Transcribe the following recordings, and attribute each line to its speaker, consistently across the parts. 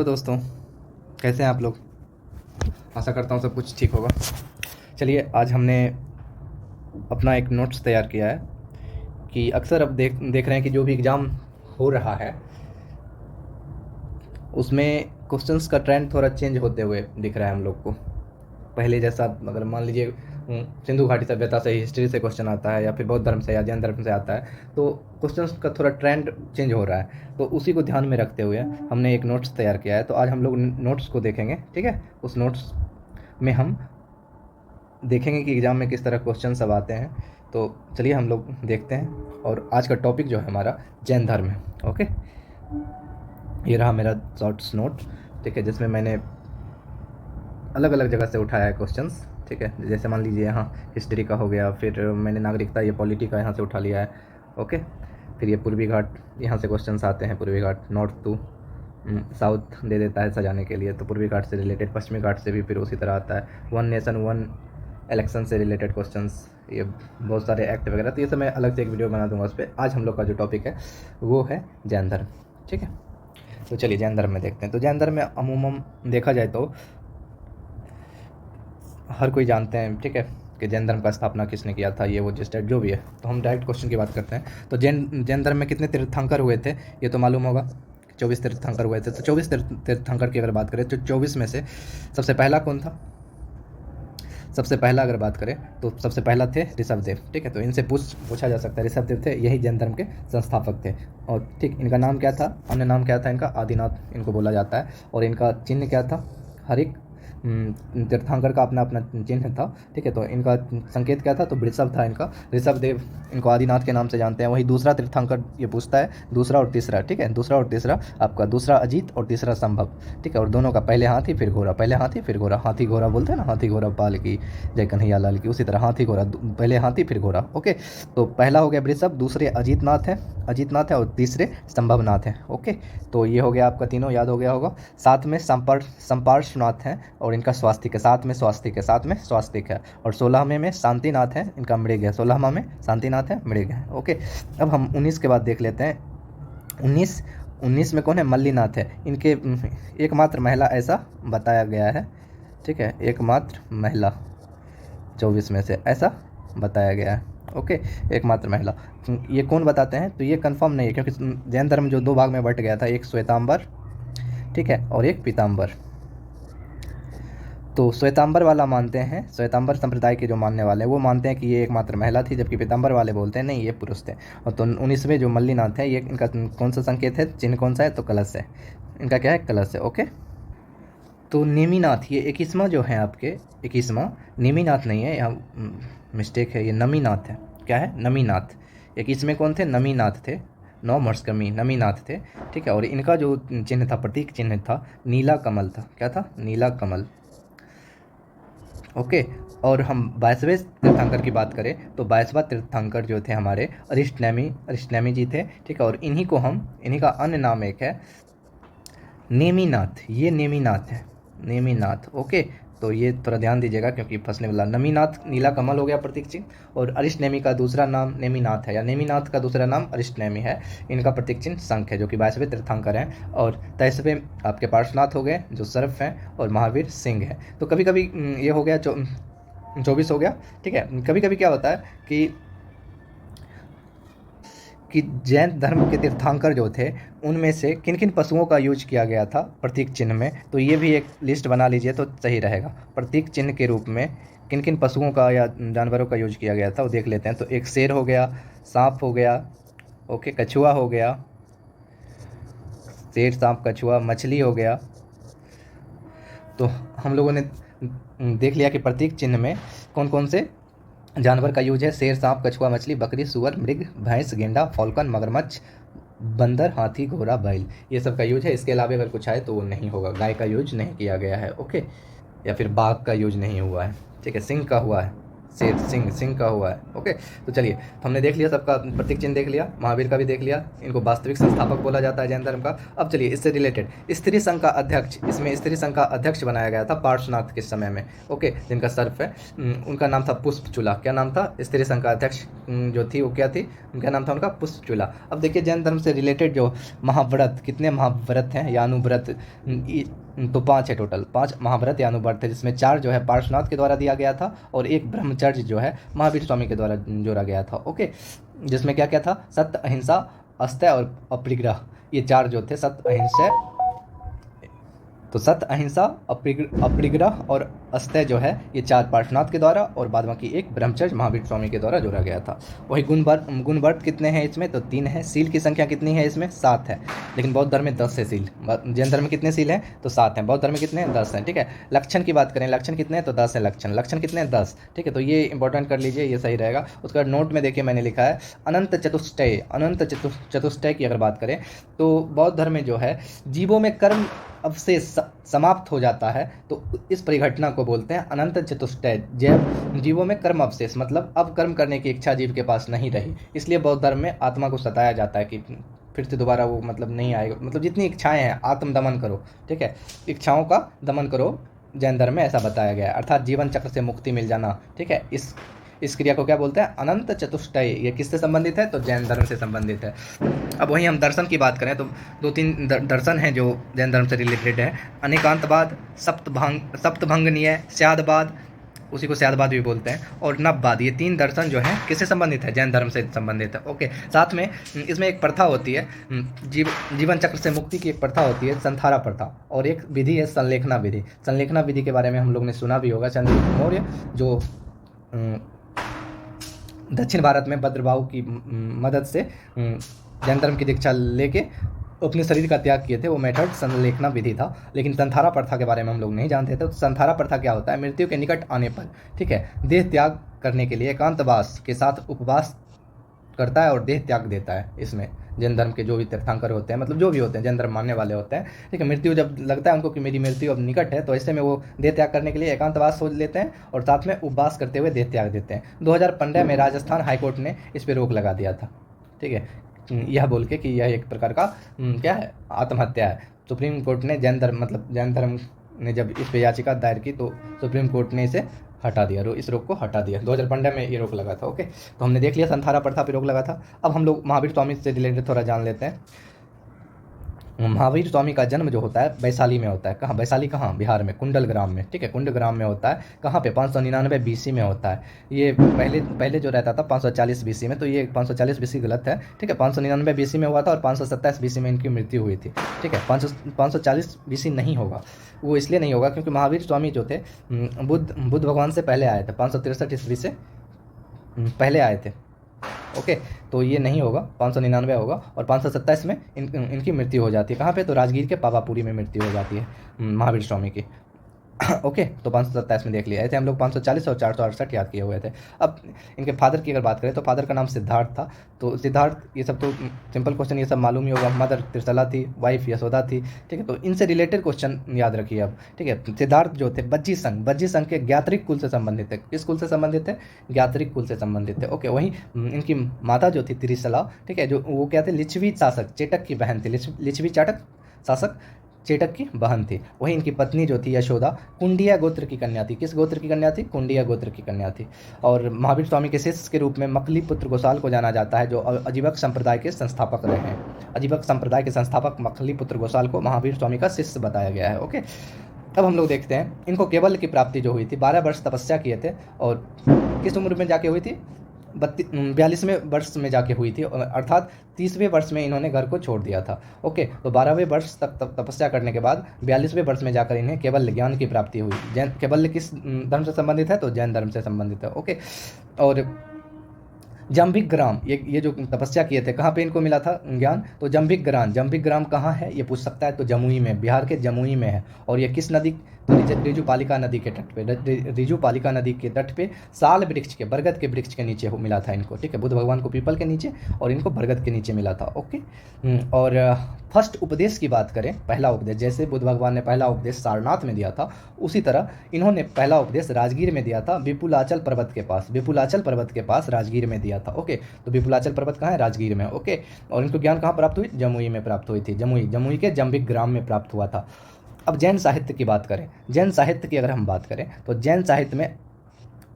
Speaker 1: दोस्तों, कैसे हैं आप लोग। आशा करता हूँ सब कुछ ठीक होगा। चलिए, आज हमने अपना एक नोट्स तैयार किया है कि अक्सर अब देख रहे हैं कि जो भी एग्ज़ाम हो रहा है उसमें क्वेश्चंस का ट्रेंड थोड़ा चेंज होते हुए दिख रहा है हम लोग को। पहले जैसा अगर मान लीजिए सिंधु घाटी सभ्यता से हिस्ट्री से क्वेश्चन आता है या फिर बौद्ध धर्म से या जैन धर्म से आता है, तो क्वेश्चंस का थोड़ा ट्रेंड चेंज हो रहा है। तो उसी को ध्यान में रखते हुए हमने एक नोट्स तैयार किया है। तो आज हम लोग नोट्स को देखेंगे, ठीक है। उस नोट्स में हम देखेंगे कि एग्ज़ाम में किस तरह क्वेश्चन सब आते हैं। तो चलिए हम लोग देखते हैं। और आज का टॉपिक जो है हमारा जैन धर्म है। ओके, ये रहा मेरा शॉर्ट्स नोट, ठीक है, जिसमें मैंने अलग अलग जगह से उठाया है क्वेश्चंस, ठीक है। जैसे मान लीजिए यहाँ हिस्ट्री का हो गया, फिर मैंने नागरिकता ये पॉलिटी का यहाँ से उठा लिया है। ओके, फिर ये पूर्वी घाट, यहाँ से क्वेश्चंस आते हैं। पूर्वी घाट नॉर्थ टू साउथ दे देता है सजाने के लिए, तो पूर्वी घाट से रिलेटेड। पश्चिमी घाट से भी फिर उसी तरह आता है। वन नेशन वन इलेक्शन से रिलेटेड क्वेश्चंस, ये बहुत सारे एक्ट वगैरह। तो ये सब मैं अलग से एक वीडियो बना दूंगा उस पर। आज हम लोग का जो टॉपिक है वो है जैन धर्म, ठीक है। तो चलिए जैन धर्म में देखते हैं। तो जैन धर्म में अमूमन देखा जाए तो हर कोई जानते हैं, ठीक है, कि जैन धर्म का स्थापना किसने किया था, ये वो जिस जो भी है। तो हम डायरेक्ट क्वेश्चन की बात करते हैं। तो जैन धर्म में कितने तीर्थंकर हुए थे ये तो मालूम होगा, 24 तीर्थंकर हुए थे। तो 24 तीर्थंकर की अगर बात करें तो 24 में से सबसे पहला कौन था? सबसे पहला अगर बात करें तो सबसे पहला थे ऋषभदेव, ठीक है। तो इनसे पूछा जा सकता है, ऋषभदेव थे, यही जैन धर्म के संस्थापक थे। और ठीक, इनका नाम क्या था? अन्य नाम क्या था इनका? आदिनाथ इनको बोला जाता है। और इनका चिन्ह क्या था? हर एक तीर्थंकर का अपना अपना चिन्ह था, ठीक है। तो इनका संकेत क्या था? तो वृषभ था इनका। ऋषभदेव इनको आदिनाथ के नाम से जानते हैं। वही दूसरा तीर्थंकर ये पूछता है, दूसरा और तीसरा, ठीक है। दूसरा और तीसरा आपका, दूसरा अजीत और तीसरा संभव, ठीक है। और दोनों का पहले हाथी फिर घोड़ा, पहले हाथी फिर घोड़ा। हाथी घोड़ा बोलते हैं ना, हाथी घोड़ा पाल की जय कन्हैया लाल की, उसी तरह हाथी घोड़ा, पहले हाथी फिर घोड़ा। ओके, तो पहला हो गया वृषभ, दूसरे अजीतनाथ है और तीसरे संभवनाथ है। ओके, तो ये हो गया आपका, तीनों याद हो गया होगा। साथ में संपार्श्वनाथ हैं और इनका स्वास्तिक है, साथ में स्वास्तिक है। और 16वें में शांतिनाथ है, इनका मृग है। 16वां में शांतिनाथ है, मृग है। ओके, अब हम 19 के बाद देख लेते हैं। 19 में कौन है? मल्लीनाथ है। इनके एकमात्र महिला ऐसा बताया गया है, ठीक है, एकमात्र महिला 24 में से ऐसा बताया गया है। ओके, एकमात्र महिला। ये कौन बताते हैं? तो ये कंफर्म नहीं है, क्योंकि जैन धर्म जो दो भाग में बट गया था, एक श्वेतांबर, ठीक है, और एक पीतांबर। तो श्वेतांबर वाला मानते हैं, श्वेतांबर संप्रदाय के जो मानने वाले हैं वो मानते हैं कि ये एकमात्र महिला थी, जबकि पीतांबर वाले बोलते हैं नहीं, ये पुरुष थे। और तो 19वें जो मल्लीनाथ है, ये इनका कौन सा संकेत है? चिन्ह कौन सा है? तो कलश है। इनका क्या है? कलश है। ओके, तो नेमीनाथ, ये 21वां जो है आपके, 21वां नेमीनाथ नहीं है, यहाँ मिस्टेक है, ये नमीनाथ है। क्या है? नमीनाथ। 21वें कौन थे? नमीनाथ थे, 9 मर्स कमी, नमीनाथ थे, ठीक है। और इनका जो चिन्ह था, प्रतीक चिन्ह था, नीला कमल था। क्या था? नीला कमल। ओके, और हम 22वें तीर्थंकर की बात करें तो 22वां तीर्थंकर जो थे हमारे अरिष्टनेमी जी थे, ठीक है। और इन्हीं का अन्य नाम एक है नेमीनाथ। ये नेमीनाथ है, नेमीनाथ। ओके, तो ये थोड़ा ध्यान दीजिएगा क्योंकि फंसने वाला। नमीनाथ नीला कमल हो गया प्रतीक चिन्ह, और अरिष्टनेमी का दूसरा नाम नेमीनाथ है, या नेमीनाथ का दूसरा नाम अरिष्टनेमी है। इनका प्रतीक चिन्ह शंख है, जो कि 22वें तीर्थंकर हैं। और 23वें आपके पार्श्वनाथ हो गए, जो सर्प हैं, और महावीर सिंह है। तो कभी कभी ये हो गया 24 हो गया, ठीक है। कभी कभी क्या होता है कि जैन धर्म के तीर्थंकर जो थे उनमें से किन किन पशुओं का यूज किया गया था प्रतीक चिन्ह में। तो ये भी एक लिस्ट बना लीजिए तो सही रहेगा। प्रतीक चिन्ह के रूप में किन किन पशुओं का या जानवरों का यूज किया गया था वो देख लेते हैं। तो एक शेर हो गया, सांप हो गया, ओके, कछुआ हो गया, शेर, सांप, कछुआ, मछली हो गया। तो हम लोगों ने देख लिया कि प्रतीक चिन्ह में कौन कौन से जानवर का यूज है। शेर, सांप, कछुआ, मछली, बकरी, सुअर, मृग, भैंस, गेंडा, फॉल्कन, मगरमच्छ, बंदर, हाथी, घोड़ा, बैल, ये सब का यूज है। इसके अलावा अगर कुछ आए तो वो नहीं होगा। गाय का यूज नहीं किया गया है, ओके, या फिर बाघ का यूज नहीं हुआ है, ठीक है। सिंह का हुआ है, शेर, सिंह, सिंह का हुआ है। ओके, तो चलिए, तो हमने देख लिया, सबका प्रतीक चिन्ह देख लिया, महावीर का भी देख लिया, इनको वास्तविक संस्थापक बोला जाता है जैन धर्म का। अब चलिए इससे रिलेटेड स्त्री संघ का अध्यक्ष, इसमें स्त्री संघ का अध्यक्ष बनाया गया था पार्श्वनाथ के समय में। ओके, जिनका सर्फ है, उनका नाम था पुष्पचूला। क्या नाम था? स्त्री संघ का अध्यक्ष जो थी वो क्या थी? उनका नाम था उनका पुष्पचूला। अब देखिए जैन धर्म से रिलेटेड जो महाव्रत, कितने महाव्रत हैं या अनुव्रत, तो 5 है टोटल, 5 महाव्रत या अनुव्रत है, जिसमें 4 जो है पार्श्वनाथ के द्वारा दिया गया था और एक ब्रह्मचर्य जो है महावीर स्वामी के द्वारा जोड़ा गया था। ओके, जिसमें क्या क्या था? सत्य, अहिंसा, अस्तेय और अपरिग्रह, ये 4 जो थे, सत्य, अहिंसा, तो सत्य, अहिंसा, अपरिग्रह और अस्तेय जो है, ये 4 पार्श्वनाथ के द्वारा और बाद बाकी एक ब्रह्मचर्य महावीर स्वामी के द्वारा जोड़ा गया था। वही गुणवर्त कितने हैं इसमें? तो 3 है। सील की संख्या कितनी है इसमें? 7 है, लेकिन बौद्ध धर्म में 10 है सील। जैन धर्म में कितने सील हैं? तो 7 हैं। बौद्ध धर्म में कितने हैं? 10 हैं। ठीक है, लक्षण की बात करें, लक्षण कितने हैं? तो 10 है लक्षण। लक्षण कितने हैं? 10। ठीक है, तो ये इंपॉर्टेंट कर लीजिए, ये सही रहेगा। उसका नोट में देखिए मैंने लिखा है अनंत चतुष्टय। अनंत चतुष्टय की अगर बात करें तो बौद्ध धर्म में जो है जीवों में कर्म अवशेष समाप्त हो जाता है, तो इस परिघटना को बोलते हैं अनंत चतुष्टय। जैव जीवों में कर्म अवशेष, मतलब अब कर्म करने की इच्छा जीव के पास नहीं रही, इसलिए बौद्ध धर्म में आत्मा को सताया जाता है कि फिर से दोबारा वो मतलब नहीं आएगा, मतलब जितनी इच्छाएं हैं आत्म दमन करो। ठीक है, इच्छाओं का दमन करो, जैन धर्म में ऐसा बताया गया है, अर्थात जीवन चक्र से मुक्ति मिल जाना। ठीक है, इस क्रिया को क्या बोलते हैं? अनंत चतुष्टय। ये किससे संबंधित है? तो जैन धर्म से संबंधित है। अब वहीं हम दर्शन की बात करें तो 2-3 दर्शन हैं जो जैन धर्म से रिलेटेड है। अनेकांतवाद, सप्तभंगनीय, स्यादवाद, उसी को स्यादवाद भी बोलते हैं, और नववाद, ये 3 दर्शन जो हैं किससे संबंधित है? जैन धर्म से संबंधित है। ओके, साथ में इसमें एक प्रथा होती है, जीवन चक्र से मुक्ति की एक प्रथा होती है, संथारा प्रथा, और एक विधि है संलेखना विधि। संलेखना विधि के बारे में हम लोग ने सुना भी होगा। चंद्रगुप्त मौर्य जो दक्षिण भारत में भद्रबाहु की मदद से जैन धर्म की दीक्षा लेके अपने शरीर का त्याग किए थे, वो मेथड संलेखना विधि था। लेकिन संथारा प्रथा के बारे में हम लोग नहीं जानते थे। तो संथारा प्रथा क्या होता है? मृत्यु के निकट आने पर, ठीक है, देह त्याग करने के लिए एकांतवास के साथ उपवास करता है और देह त्याग देता है। इसमें जैन धर्म के जो भी तीर्थंकर होते हैं, मतलब जो भी होते हैं जैन धर्म मानने वाले होते हैं, ठीक है, मृत्यु जब लगता है उनको कि मेरी मृत्यु अब निकट है, तो ऐसे में वो देह त्याग करने के लिए एकांतवास सोच लेते हैं और साथ में उपवास करते हुए देह त्याग देते हैं। 2015 में राजस्थान हाईकोर्ट ने इस पर रोक लगा दिया था। ठीक है, यह बोल के कि यह एक प्रकार का क्या है? आत्महत्या है। सुप्रीम कोर्ट ने जैन धर्म ने जब इस पर याचिका दायर की तो सुप्रीम कोर्ट ने इसे हटा दिया, इस रोक को हटा दिया। 2015 में ये रोक लगा था। ओके, तो हमने देख लिया संथारा प्रथा पर रोक लगा था। अब हम लोग महावीर स्वामी से रिलेटेड थोड़ा जान लेते हैं। महावीर स्वामी का जन्म जो होता है वैशाली में होता है। कहाँ? वैशाली कहाँ? बिहार में, कुंडल ग्राम में। ठीक है, कुंड ग्राम में होता है। कहाँ पे? 599 BC में होता है। ये पहले जो रहता था 540 BC में, तो ये 540 BC गलत है। ठीक है, 599 BC में हुआ था और 527 BC में इनकी मृत्यु हुई थी। ठीक है, 540 BC नहीं होगा, वो इसलिए नहीं होगा क्योंकि महावीर स्वामी जो थे बुद्ध भगवान से पहले आए थे, 563 ईस्वी से पहले आए थे। ओके, तो ये नहीं होगा, 599 होगा और 527 में इनकी मृत्यु हो जाती है। कहाँ पे? तो राजगीर के पावापुरी में मृत्यु हो जाती है महावीर स्वामी की। ओके, तो 527 में देख लिया थे हम लोग। 540 और 468 याद किए हुए थे। अब इनके फादर की अगर बात करें तो फादर का नाम सिद्धार्थ था। तो सिद्धार्थ, ये सब तो सिंपल क्वेश्चन, ये सब मालूम ही होगा। मदर त्रिशला थी, वाइफ यशोदा थी। ठीक है, तो इनसे रिलेटेड क्वेश्चन याद रखिए अब। ठीक है, सिद्धार्थ जो थे बज्जी संघ के ज्ञात्रिक कुल से संबंधित है। किस कुल से संबंधित है? ज्ञात्रिक कुल से संबंधित है। ओके, वहीं इनकी माता जो थी त्रिशला, ठीक है, जो वो क्या थे? लिच्छवी शासक चेटक की बहन थी। लिच्छवी चाटक शासक चेटक की बहन थी। वही इनकी पत्नी जो थी यशोदा कुंडिया गोत्र की कन्या थी। किस गोत्र की कन्या थी? कुंडिया गोत्र की कन्या थी। और महावीर स्वामी के शिष्य के रूप में मकली पुत्र गोसाल को जाना जाता है, जो अजीवक संप्रदाय के संस्थापक रहे हैं। अजीवक संप्रदाय के संस्थापक मकली पुत्र गोसाल को महावीर स्वामी का शिष्य बताया गया है। ओके, अब हम लोग देखते हैं इनको केवल की प्राप्ति जो हुई थी, 12 वर्ष तपस्या किए थे और किस उम्र में जाके हुई थी? 42वें वर्ष में जाके हुई थी, अर्थात 30वें वर्ष में इन्होंने घर को छोड़ दिया था। ओके, तो 12वें वर्ष तक तपस्या करने के बाद 42वें वर्ष में जाकर इन्हें केवल ज्ञान की प्राप्ति हुई। केवल किस धर्म से संबंधित है? तो जैन धर्म से संबंधित है। ओके, और जम्बिग्राम, ये जो तपस्या किए थे, कहाँ पे इनको मिला था ज्ञान? तो जम्बिग्राम कहाँ है ये पूछ सकता है, तो जमुई में, बिहार के जमुई में है। और ये किस नदी? तो रिजुपालिका नदी के तट पे, रिजुपालिका नदी के तट पे साल वृक्ष के, बरगद के वृक्ष के नीचे मिला था इनको, ठीक है। बुद्ध भगवान को पीपल के नीचे और इनको बरगद के नीचे मिला था, ओके। और फर्स्ट उपदेश की बात करें, पहला उपदेश, जैसे बुद्ध भगवान ने पहला उपदेश सारनाथ में दिया था, उसी तरह इन्होंने पहला उपदेश राजगीर में दिया था, विपुलाचल पर्वत के पास, विपुलाचल पर्वत के पास राजगीर में दिया था, ओके। तो विपुलाचल पर्वत कहाँ है? राजगीर में, ओके। और इनको ज्ञान कहाँ प्राप्त हुई? जमुई में प्राप्त हुई थी, जमुई के जम्बिग्राम में प्राप्त हुआ था। अब जैन साहित्य की बात करें, जैन साहित्य की अगर हम बात करें तो जैन साहित्य में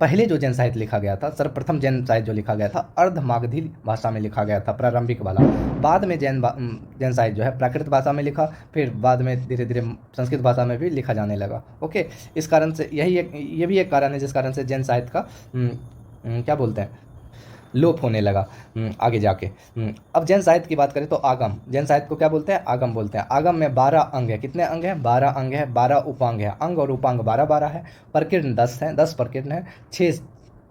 Speaker 1: पहले जो जैन साहित्य लिखा गया था, सर्वप्रथम जैन साहित्य जो लिखा गया था अर्धमागधी भाषा में लिखा गया था, प्रारंभिक वाला। बाद में जैन साहित्य जो है प्राकृत भाषा में लिखा, फिर बाद में धीरे धीरे संस्कृत भाषा में भी लिखा जाने लगा, ओके। इस कारण से ये भी एक कारण है जिस कारण से जैन साहित्य का क्या बोलते हैं, लोप होने लगा आगे जाके। अब जैन साहित्य की बात करें तो आगम, जैन साहित्य को क्या बोलते हैं? आगम बोलते हैं। आगम में 12 अंग है, कितने अंग हैं? 12 अंग है, 12 उपांग है, अंग और उपांग 12 है, प्रकीर्ण 10 है, 10 प्रकीर्ण है, 6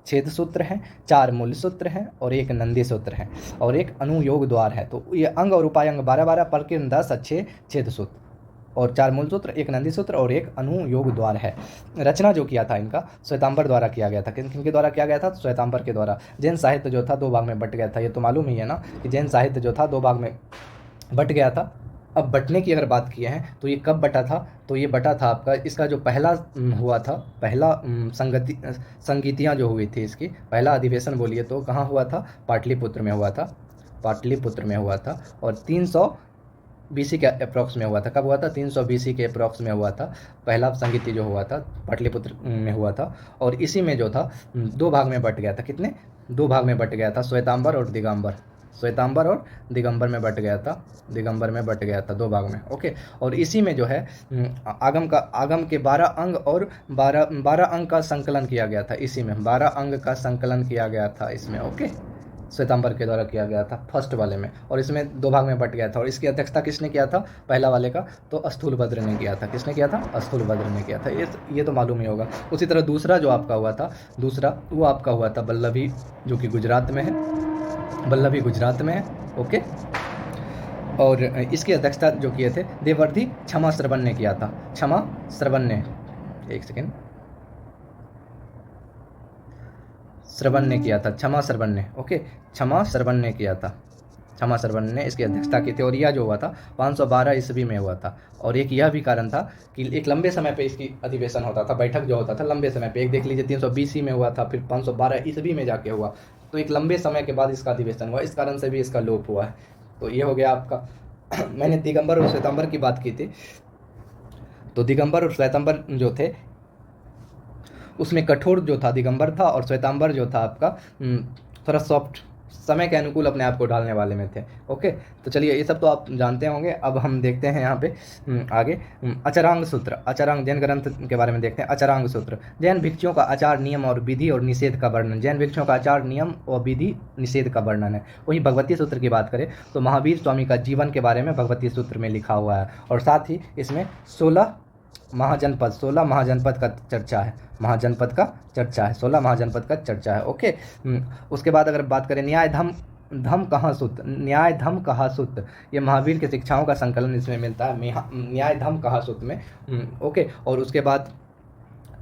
Speaker 1: छेद सूत्र हैं, 4 मूल सूत्र हैं और 1 नंदी सूत्र है और 1 अनुयोग द्वार है। तो ये अंग और उपायंग 12, प्रकीर्ण 10, 6 छेद सूत्र और 4 मूल सूत्र, 1 नंदी सूत्र और 1 अनुयोग द्वार है। रचना जो किया था इनका श्वेतांबर द्वारा किया गया था। किनके द्वारा किया गया था? श्वेतांबर के द्वारा। जैन साहित्य जो था 2 भाग में बट गया था, ये तो मालूम ही है ना कि जैन साहित्य जो था 2 भाग में बट गया था। अब बटने की अगर बात किए हैं तो ये कब बटा था? तो ये बटा था आपका, इसका जो पहला हुआ था, पहला संगीतियाँ जो हुई थी, इसकी पहला अधिवेशन बोलिए तो कहाँ हुआ था? पाटलिपुत्र में हुआ था, पाटलिपुत्र में हुआ था और 300 BC के अप्रॉक्स में हुआ था। कब हुआ था? 300 BC के अप्रॉक्स में हुआ था, पहला संगीति जो हुआ था पाटलिपुत्र में हुआ था। और इसी में जो था 2 भाग में बट गया था। कितने? 2 भाग में बट गया था, श्वेतांबर और दिगंबर, श्वेतांबर और दिगंबर में बट गया था, दिगंबर में बट गया था 2 भाग में, ओके। और इसी में जो है आगम के 12 अंग और 12 अंग का संकलन किया गया था, इसी में 12 अंग का संकलन किया गया था इसमें, ओके। श्वेतांबर के द्वारा किया गया था फर्स्ट वाले में, और इसमें 2 भाग में बट गया था। और इसकी अध्यक्षता किसने किया था? पहला वाले का तो स्थूलभद्र ने किया था। किसने किया था? स्थूलभद्र ने किया था, ये तो मालूम ही होगा। उसी तरह दूसरा जो आपका हुआ था, दूसरा वो आपका हुआ था वल्लभी, जो कि गुजरात में है, वल्लभी गुजरात में है, ओके। और इसकी अध्यक्षता जो किए थे देवर्धि क्षमा श्रवण ने किया था, क्षमा श्रवण ने, एक सेकेंड, श्रवण ने किया था, क्षमा श्रवण ने, ओके, क्षमा श्रवण ने किया था, क्षमा श्रवण ने इसकी अध्यक्षता की थी। और यह जो हुआ था 512 ईस्वी में हुआ था। और एक यह भी कारण था कि एक लंबे समय पे इसकी अधिवेशन होता था, बैठक जो होता था लंबे समय पे, एक देख लीजिए 300 BC में हुआ था, फिर 512 ईस्वी में जाके हुआ, तो एक लंबे समय के बाद इसका अधिवेशन हुआ, इस कारण से भी इसका लोप हुआ है। तो ये हो गया आपका। मैंने दिगंबर और श्वेतांबर की बात की थी, तो दिगंबर और श्वेतांबर जो थे उसमें कठोर जो था दिगंबर था, और श्वेतांबर जो था आपका थोड़ा सॉफ्ट, समय के अनुकूल अपने आप को ढालने वाले में थे, ओके। तो चलिए ये सब तो आप जानते होंगे। अब हम देखते हैं यहाँ पे आगे आचरांग सूत्र, आचरांग जैन ग्रंथ के बारे में देखते हैं। आचरांग सूत्र जैन भिक्षुओं का आचार नियम और विधि और निषेध का वर्णन, जैन भिक्षुओं का आचार नियम और विधि निषेध का वर्णन है। वहीं भगवती सूत्र की बात करें तो महावीर स्वामी का जीवन के बारे में भगवती सूत्र में लिखा हुआ है, और साथ ही इसमें 16 महाजनपद का चर्चा है, महाजनपद का चर्चा है, 16 महाजनपद का चर्चा है, ओके। उसके बाद अगर बात करें न्याय धम कहाँ सूत्र, न्याय धम कहाँ सूत्र, ये महावीर के शिक्षाओं का संकलन इसमें मिलता है, न्याय धम कहाँ सूत्र में, ओके। और उसके बाद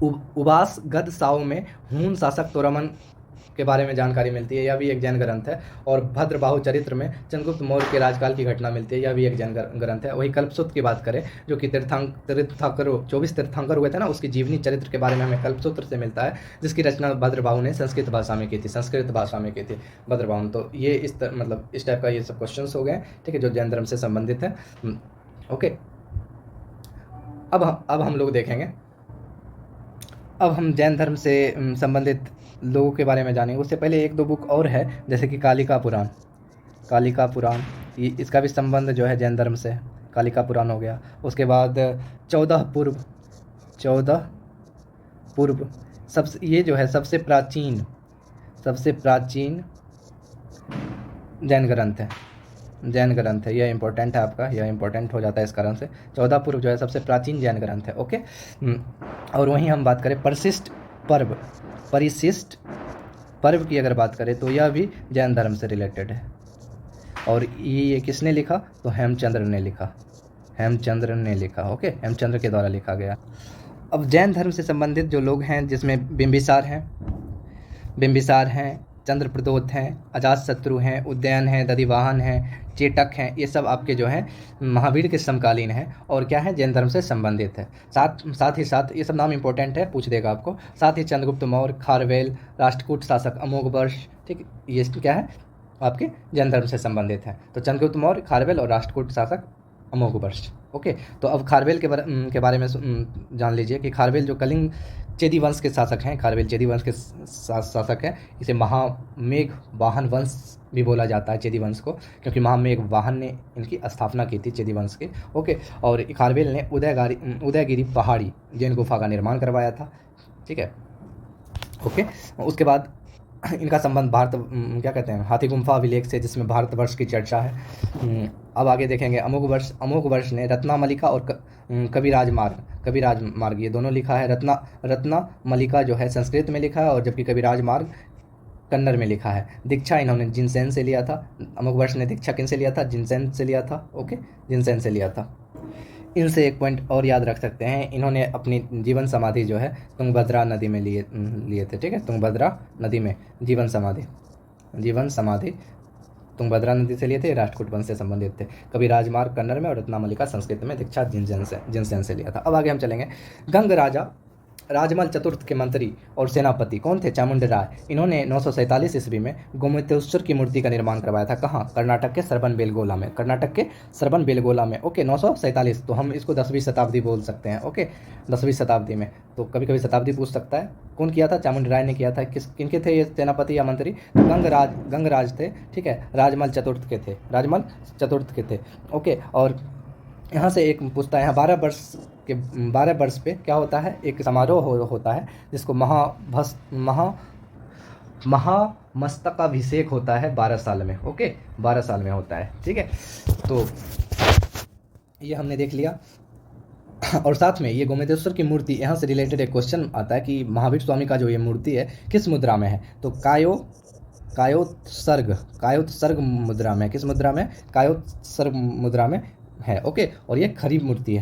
Speaker 1: उबास गद साओ में हून शासक तोरमन के बारे में जानकारी मिलती है, यह भी एक जैन ग्रंथ है। और भद्रबाहु चरित्र में चंद्रगुप्त मौर्य के राजकाल की घटना मिलती है, यह भी एक जैन ग्रंथ है। वही कल्पसूत्र की बात करें जो कि 24 तीर्थंकर हुए थे ना, उसकी जीवनी चरित्र के बारे में हमें कल्पसूत्र से मिलता है, जिसकी रचना भद्रबाहु ने संस्कृत भाषा में की थी, संस्कृत भाषा में की थी भद्रबाहु। तो ये इस टाइप का ये सब क्वेश्चन हो गए, ठीक है, जो जैन धर्म से संबंधित है, ओके। अब हम लोग देखेंगे, अब हम जैन धर्म से संबंधित लोगों के बारे में जानेंगे। उससे पहले 1-2 बुक और है, जैसे कि कालिका पुराण, कालिका पुराण, इसका भी संबंध जो है जैन धर्म से, कालिका पुराण हो गया। उसके बाद 14 पूर्व सबसे, ये जो है सबसे प्राचीन जैन ग्रंथ है, जैन ग्रंथ है, यह इंपॉर्टेंट है आपका, यह इंपॉर्टेंट हो जाता है इस कारण से। 14 पूर्व जो है सबसे प्राचीन जैन ग्रंथ है, ओके। और वहीं हम बात करें परिशिष्ट पर्व की अगर बात करें तो यह भी जैन धर्म से रिलेटेड है। और ये किसने लिखा? तो हेमचंद्र ने लिखा, हेमचंद्र ने लिखा। ओके, हेमचंद्र के द्वारा लिखा गया। अब जैन धर्म से संबंधित जो लोग हैं, जिसमें बिंबिसार हैं, चंद्रप्रदोत हैं, अजातशत्रु हैं, उदयन हैं, दधिवाहन हैं, चेटक हैं, ये सब आपके जो हैं महावीर के समकालीन हैं और क्या है, जैन धर्म से संबंधित है। साथ ही साथ ये सब नाम इंपॉर्टेंट है, पूछ देगा आपको। साथ ही चंद्रगुप्त मौर्य, खारवेल, राष्ट्रकूट शासक अमोघवर्ष, ठीक, ये क्या है, आपके जैन धर्म से संबंधित है। तो चंद्रगुप्त मौर्य, खारवेल और राष्ट्रकूट शासक अमोघवर्ष। ओके, तो अब खारवेल के बारे में जान लीजिए कि खारवेल जो कलिंग चेदी वंश के शासक हैं, खारवेल चेदी वंश के शासक हैं। इसे महामेघ वाहन वंश भी बोला जाता है, चेदी वंश को, क्योंकि महामेघ वाहन ने इनकी स्थापना की थी, चेदी वंश की। ओके, और खारवेल ने उदयगिरी पहाड़ी जैन गुफा का निर्माण करवाया था। ठीक है, ओके। उसके बाद इनका संबंध भारत, क्या कहते हैं, हाथी गुम्फा अभिलेख से, जिसमें भारतवर्ष की चर्चा है। अब आगे देखेंगे अमोघवर्ष ने रत्नामलिका और कविराज मार्ग ये दोनों लिखा है। रत्नामलिका जो है संस्कृत में लिखा है, और जबकि कविराज मार्ग कन्नड़ में लिखा है। दीक्षा इन्होंने जिनसेन से लिया था। अमोघवर्ष ने दीक्षा किन से लिया था? जिनसेन से लिया था। ओके, जिनसेन से लिया था। इनसे एक पॉइंट और याद रख सकते हैं, इन्होंने अपनी जीवन समाधि जो है तुंगभद्रा नदी में लिए थे। ठीक है, तुंगभद्रा नदी में जीवन समाधि तुंगभद्रा नदी से लिए थे। राष्ट्रकूट वंश से संबंधित थे। कभी राजमार्ग कन्नड़ में और रत्नामलिका संस्कृत में, दीक्षा जिनसेन से लिया था। अब आगे हम चलेंगे। गंग राजा राजमल चतुर्थ के मंत्री और सेनापति कौन थे? चामुंडा राय। इन्होंने 947 ईस्वी में गोमतेश्वर की मूर्ति का निर्माण करवाया था। कहाँ? कर्नाटक के सरबनबेलगोला में। ओके, 947, तो हम इसको 10वीं शताब्दी बोल सकते हैं। ओके, 10वीं शताब्दी में, तो कभी कभी शताब्दी पूछ सकता है। कौन किया था? चामुंडा राय ने किया था। किनके थे ये सेनापति या मंत्री? गंगराज थे। ठीक है, राजमल चतुर्थ के थे। ओके, और यहाँ से एक पूछता है, यहाँ 12 वर्ष पे क्या होता है? एक समारोह होता है, जिसको महामस्तकाभिषेक होता है 12 साल में। ओके, 12 साल में होता है। ठीक है, तो ये हमने देख लिया। और साथ में ये गोमतेश्वर की मूर्ति, यहाँ से रिलेटेड एक क्वेश्चन आता है कि महावीर स्वामी का जो ये मूर्ति है किस मुद्रा में है? तो कायोत्सर्ग मुद्रा में। किस मुद्रा में? कायोत्सर्ग मुद्रा में है। ओके, और ये खरी मूर्ति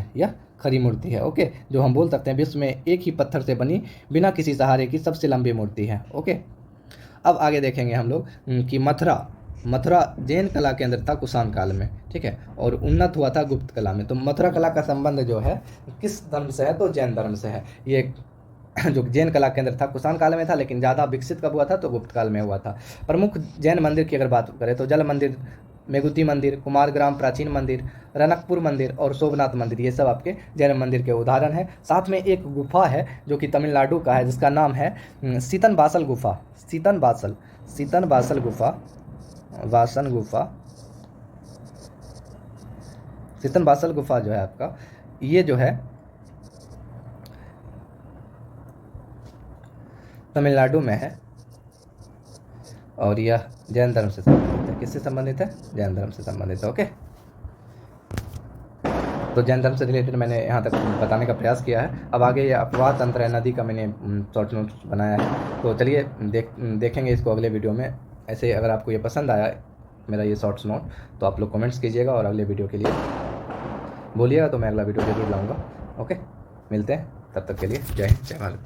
Speaker 1: है। ओके, जो हम बोल सकते हैं विश्व में एक ही पत्थर से बनी, बिना किसी सहारे की सबसे लंबी मूर्ति है। ओके, अब आगे देखेंगे हम लोग कि मथुरा जैन कला के अंदर था कुषाण काल में। ठीक है, और उन्नत हुआ था गुप्त कला में। तो मथुरा कला का संबंध जो है किस धर्म से है? तो जैन धर्म से है। ये जो जैन कला के अंदर था कुषाण काल में था, लेकिन ज़्यादा विकसित कब हुआ था? तो गुप्त काल में हुआ था। प्रमुख जैन मंदिर की अगर बात करें तो जल मंदिर, मेगुती मंदिर, कुमारग्राम प्राचीन मंदिर, रनकपुर मंदिर और सोमनाथ मंदिर, ये सब आपके जैन मंदिर के उदाहरण हैं। साथ में एक गुफा है जो कि तमिलनाडु का है, जिसका नाम है सीतन बासल गुफा जो है आपका, ये जो है तमिलनाडु में है, और यह जैन धर्म से संबंधित है। किससे संबंधित है? जैन धर्म से संबंधित है। ओके, तो जैन धर्म से रिलेटेड मैंने यहाँ तक बताने का प्रयास किया है। अब आगे ये अपवाह तंत्र है नदी का मैंने शॉर्ट नोट्स बनाया है, तो चलिए देखेंगे इसको अगले वीडियो में। ऐसे अगर आपको ये पसंद आया मेरा ये शॉर्ट्स नोट, तो आप लोग कमेंट्स कीजिएगा और अगले वीडियो के लिए बोलिएगा, तो मैं अगला वीडियो जरूर लाऊंगा। ओके, मिलते हैं, तब तक के लिए जय हिंद, जय भारत।